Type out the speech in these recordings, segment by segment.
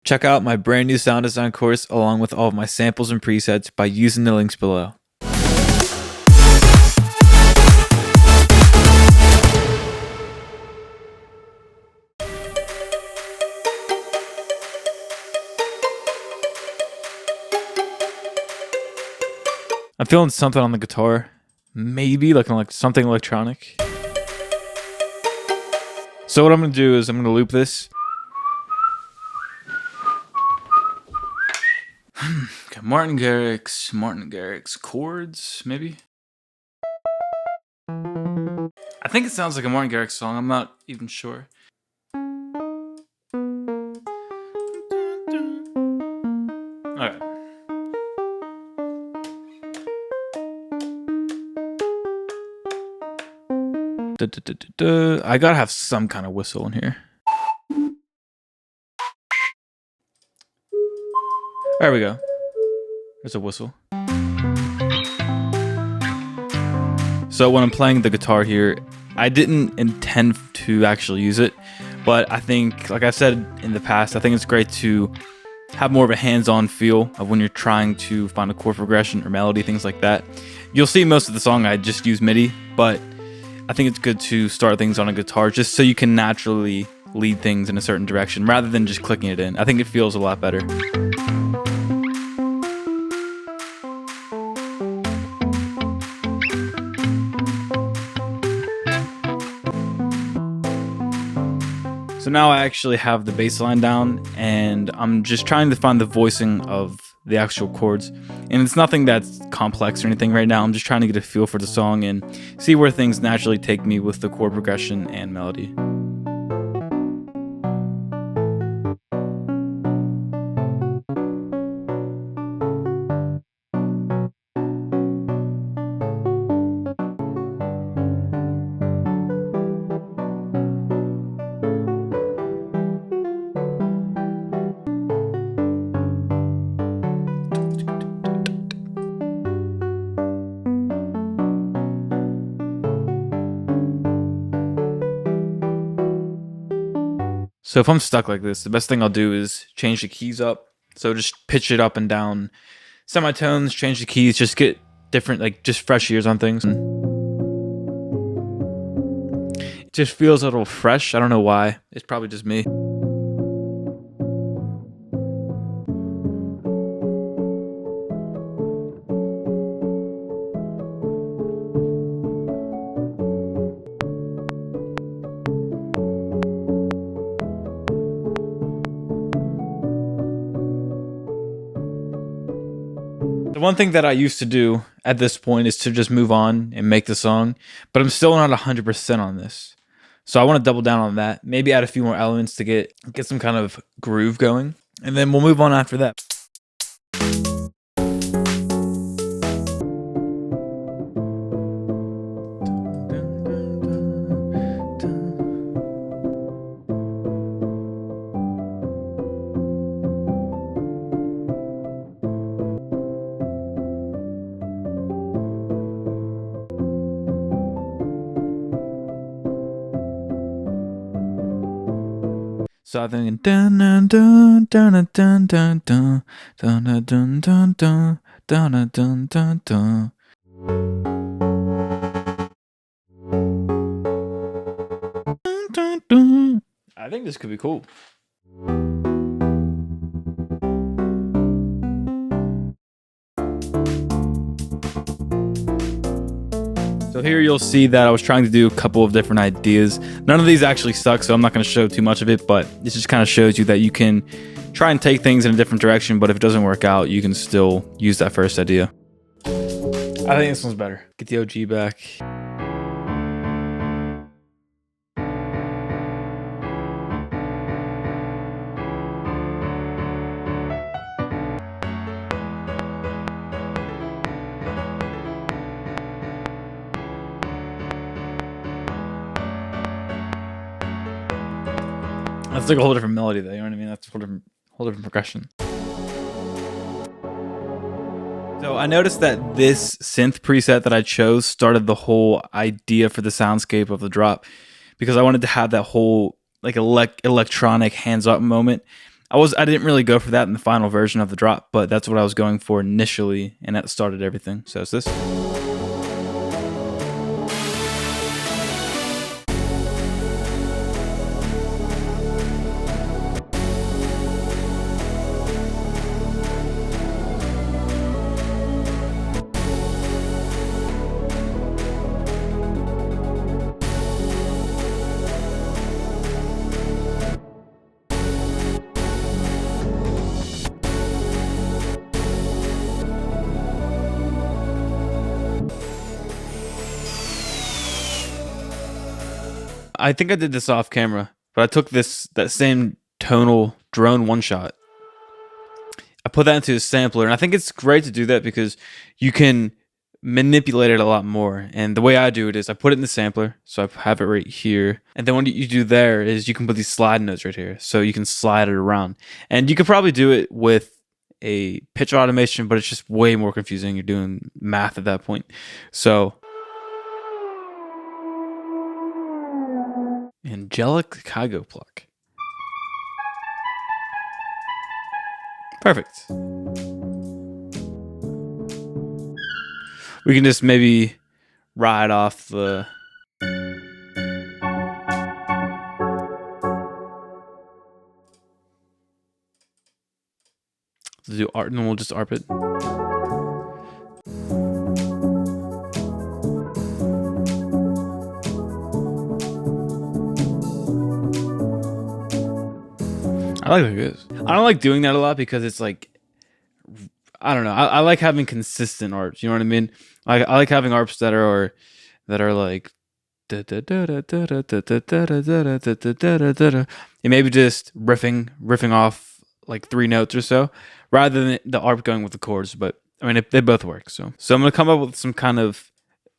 Check out my brand new sound design course along with all of my samples and presets by using the links below. I'm feeling something on the guitar, maybe like something electronic. So what I'm gonna do is I'm gonna loop this. Okay, Martin Garrix chords, maybe? I think it sounds like a Martin Garrix song, I'm not even sure. Alright. I gotta have some kind of whistle in here. There we go. There's a whistle. So when I'm playing the guitar here, I didn't intend to actually use it, but I think, like I said in the past, I think it's great to have more of a hands-on feel of when you're trying to find a chord progression or melody, things like that. You'll see most of the song I just use MIDI, but I think it's good to start things on a guitar just so you can naturally lead things in a certain direction rather than just clicking it in. I think it feels a lot better. So now I actually have the bass line down and I'm just trying to find the voicing of the actual chords. And it's nothing that's complex or anything right now. I'm just trying to get a feel for the song and see where things naturally take me with the chord progression and melody. So if I'm stuck like this, the best thing I'll do is change the keys up. So just pitch it up and down semitones, change the keys, just get different, like just fresh ears on things. It just feels a little fresh. I don't know why. It's probably just me. The one thing that I used to do at this point is to just move on and make the song, but I'm still not 100% on this. So I want to double down on that, maybe add a few more elements to get some kind of groove going, and then we'll move on after that. So I'm thinking dun dun dun dun dun dun dun dun dun dun dun dun dun dun dun dun. I think this could be cool. So here you'll see that I was trying to do a couple of different ideas. None of these actually stuck, so I'm not going to show too much of it, but this just kind of shows you that you can try and take things in a different direction, but if it doesn't work out, you can still use that first idea. I think this one's better. Get the OG back. That's like a whole different melody though, you know what I mean? That's a whole different progression. So I noticed that this synth preset that I chose started the whole idea for the soundscape of the drop because I wanted to have that whole like electronic hands-up moment. I didn't really go for that in the final version of the drop, but that's what I was going for initially, and that started everything. So it's this. I think I did this off camera, but I took that same tonal drone one shot. I put that into a sampler, and I think it's great to do that because you can manipulate it a lot more. And the way I do it is I put it in the sampler, so I have it right here. And then what you do there is you can put these slide notes right here, so you can slide it around. And you could probably do it with a pitch automation, but it's just way more confusing. You're doing math at that point. So angelic Kygo pluck. Perfect. We can just maybe ride off the do art, and then we'll just ARP it. I like this. I don't like doing that a lot because it's like, I don't know. I like having consistent arps. You know what I mean? I like having arps that are like, and maybe just riffing off like 3 notes or so, rather than the arp going with the chords. But I mean, they both work. So I'm gonna come up with some kind of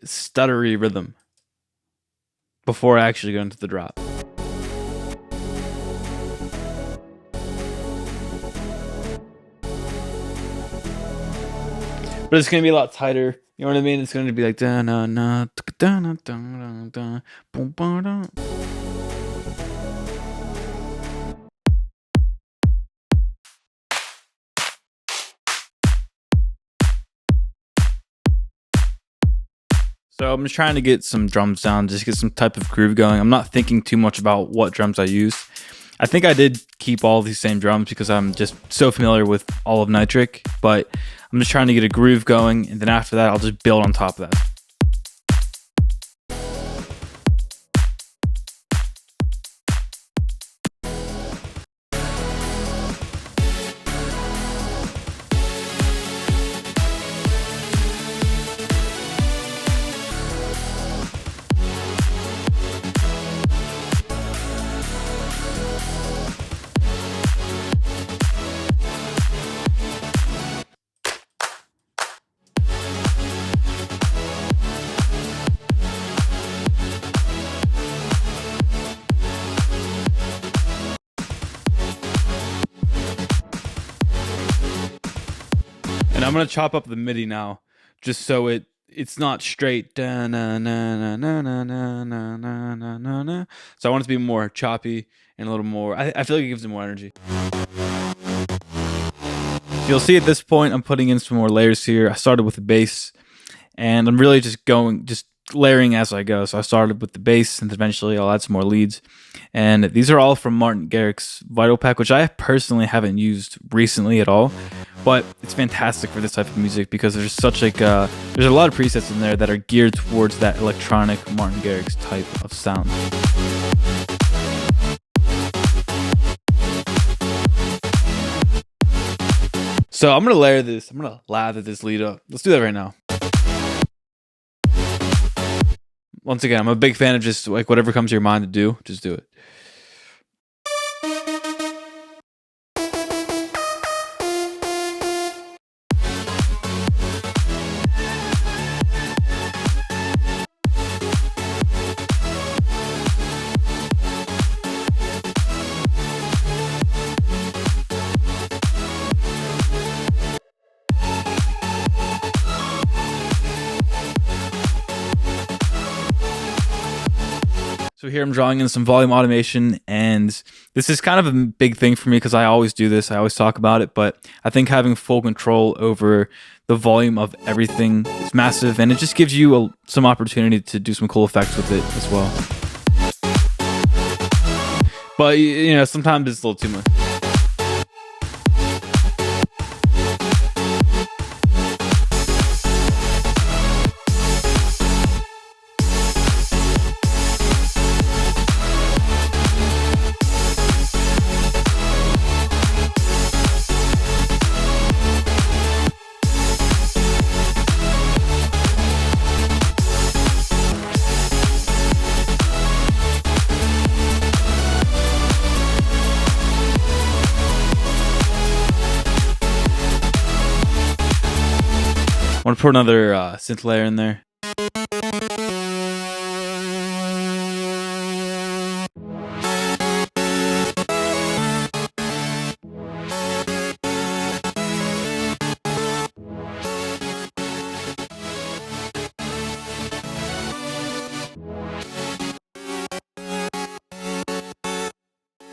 stuttery rhythm before I actually go into the drop. But it's gonna be a lot tighter. You know what I mean? It's gonna be like da na na da na da da boom ba. So I'm just trying to get some drums down, just get some type of groove going. I'm not thinking too much about what drums I use. I think I did keep all these same drums because I'm just so familiar with all of Nitric, but I'm just trying to get a groove going, and then after that, I'll just build on top of that. And I'm gonna chop up the MIDI now, just so it's not straight. Da, na, na, na, na, na, na, na, na, na, na. So I want it to be more choppy and a little more. I feel like it gives it more energy. So you'll see at this point, I'm putting in some more layers here. I started with the bass, and I'm really just layering as I go. So I started with the bass, and eventually I'll add some more leads. And these are all from Martin Garrix Vital Pack, which I personally haven't used recently at all, but it's fantastic for this type of music because there's such like there's a lot of presets in there that are geared towards that electronic Martin Garrix type of sound. So I'm gonna layer this. I'm gonna lather this lead up. Let's do that right now. Once again, I'm a big fan of just like whatever comes to your mind to do, just do it. So So here I'm drawing in some volume automation, and this is kind of a big thing for me because I always do this. I always talk about it, but I think having full control over the volume of everything is massive, and it just gives you some opportunity to do some cool effects with it as well. But, you know, sometimes it's a little too much. I want to put another synth layer in there.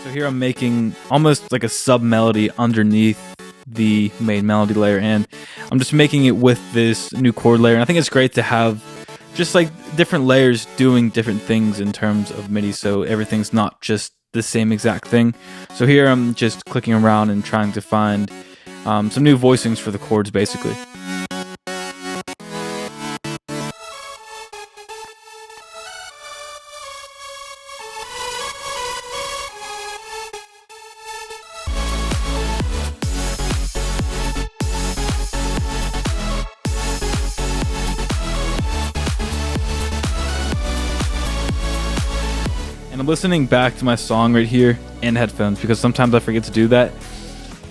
So here I'm making almost like a sub melody underneath the main melody layer, and I'm just making it with this new chord layer. And I think it's great to have just like different layers doing different things in terms of MIDI, so everything's not just the same exact thing. So here I'm just clicking around and trying to find some new voicings for the chords, basically. And I'm listening back to my song right here in headphones because sometimes I forget to do that.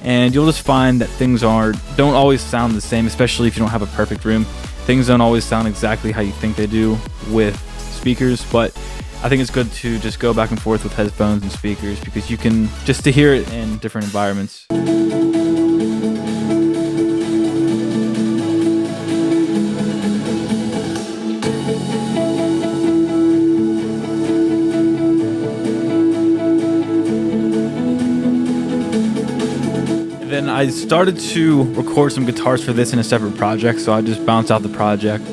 And you'll just find that things don't always sound the same, especially if you don't have a perfect room. Things don't always sound exactly how you think they do with speakers, but I think it's good to just go back and forth with headphones and speakers because you can just to hear it in different environments. Then I started to record some guitars for this in a separate project, so I just bounce out the project,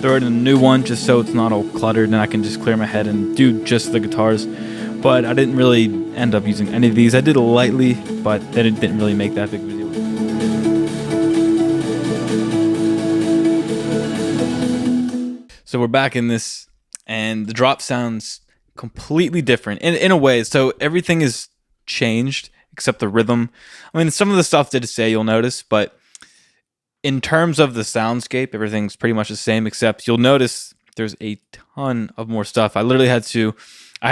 throw it in a new one just so it's not all cluttered and I can just clear my head and do just the guitars. But I didn't really end up using any of these. I did it lightly, but then it didn't really make that big of a deal. So we're back in this, and the drop sounds completely different in a way. So everything is changed except the rhythm. I mean, some of the stuff did say you'll notice, but in terms of the soundscape, everything's pretty much the same, except you'll notice there's a ton of more stuff. I had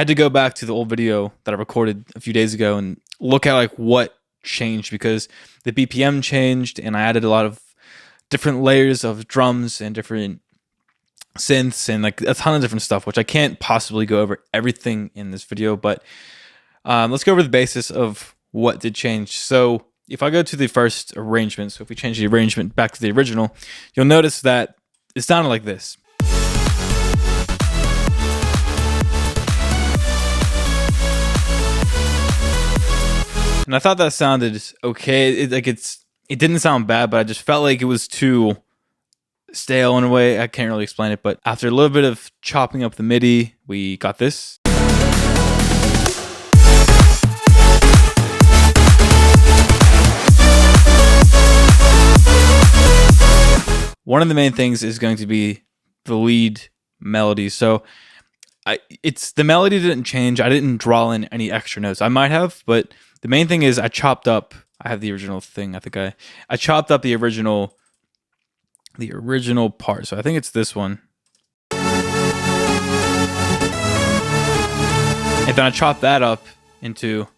to go back to the old video that I recorded a few days ago and look at like what changed, because the BPM changed and I added a lot of different layers of drums and different synths and like a ton of different stuff, which I can't possibly go over everything in this video, but let's go over the basis of what did change. So if I go to the first arrangement, so if we change the arrangement back to the original, you'll notice that it sounded like this. And I thought that sounded okay. It didn't sound bad, but I just felt like it was too stale in a way. I can't really explain it, but after a little bit of chopping up the MIDI, we got this. One of the main things is going to be the lead melody. So the melody didn't change. I didn't draw in any extra notes. I might have, but the main thing is I chopped up. I have the original thing. I chopped up the original part. So I think it's this one. And then I chopped that up into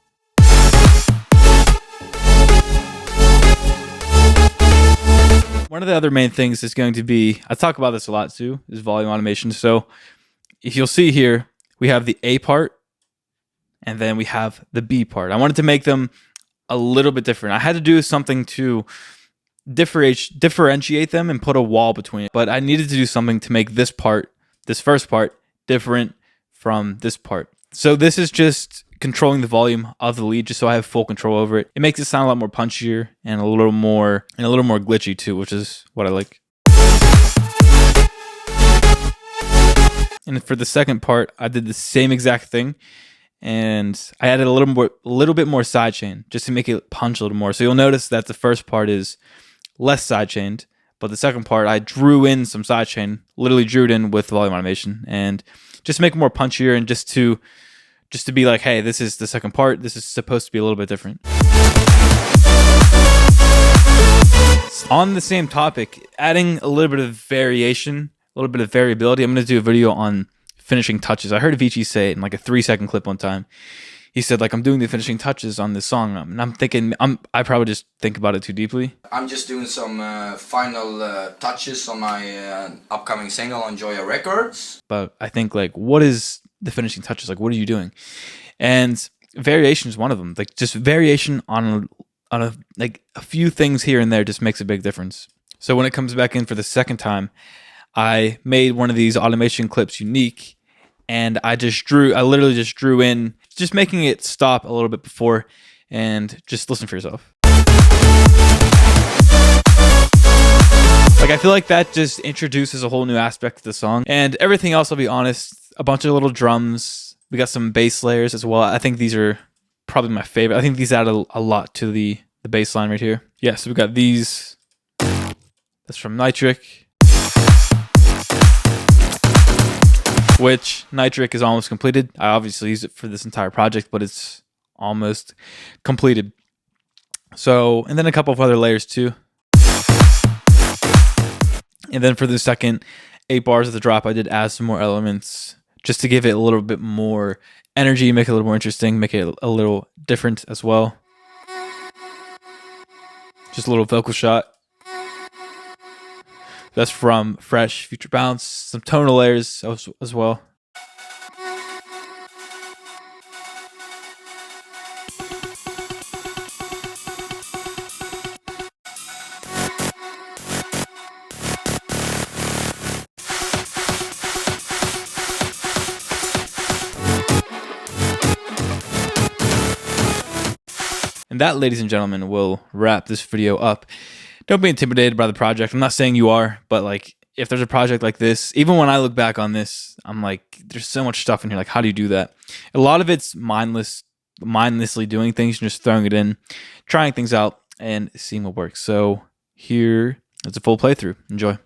one of the other main things is going to be, I talk about this a lot too, is volume automation. So if you'll see here, we have the A part and then we have the B part. I wanted to make them a little bit different. I had to do something to differentiate them and put a wall between it. But I needed to do something to make this first part, different from this part. So this is just controlling the volume of the lead just so I have full control over it. It makes it sound a lot more punchier and a little more glitchy too, which is what I like. And for the second part, I did the same exact thing, and I added a little bit more sidechain just to make it punch a little more. So you'll notice that the first part is less sidechained, but the second part I drew in some sidechain, literally drew it in with volume automation, and just to make it more punchier and just to be like, hey, this is the second part. This is supposed to be a little bit different. On the same topic, adding a little bit of variation, a little bit of variability. I'm going to do a video on finishing touches. I heard Avicii say it in like a 3-second clip one time. He said, like, I'm doing the finishing touches on this song, and I'm thinking, I probably just think about it too deeply. I'm just doing some final touches on my upcoming single on Joya Records. But I think, like, what is the finishing touches? Like, what are you doing? And variation is one of them. Like, just variation on a few things here and there just makes a big difference. So when it comes back in for the second time, I made one of these automation clips unique, and I literally just drew in, just making it stop a little bit before, and just listen for yourself. Like, I feel like that just introduces a whole new aspect to the song, and everything else, I'll be honest, a bunch of little drums. We got some bass layers as well. I think these are probably my favorite. I think these add a lot to the bass line right here. Yeah, so we got these. That's from Nitric. Which Nitric is almost completed. I obviously use it for this entire project, but it's almost completed. So, and then a couple of other layers too. And then for the second 8 bars of the drop, I did add some more elements just to give it a little bit more energy, make it a little more interesting, make it a little different as well. Just a little vocal shot. That's from Fresh, Future Bounce, some tonal layers as well. And that, ladies and gentlemen, will wrap this video up. Don't be intimidated by the project. I'm not saying you are, but like, if there's a project like this, even when I look back on this, I'm like, there's so much stuff in here. Like, how do you do that? A lot of it's mindlessly doing things and just throwing it in, trying things out, and seeing what works. So here is a full playthrough. Enjoy.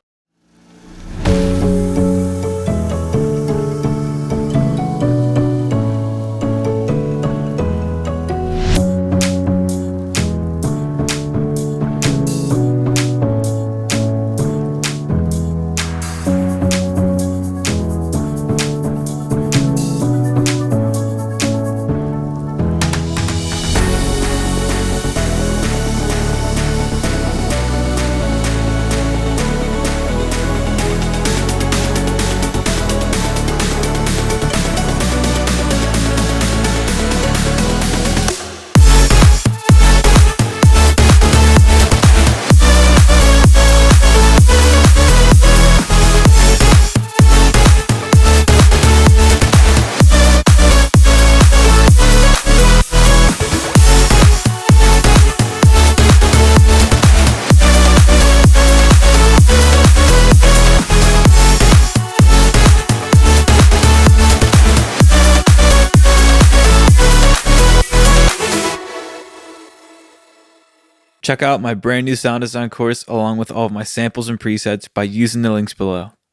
Check out my brand new sound design course along with all of my samples and presets by using the links below.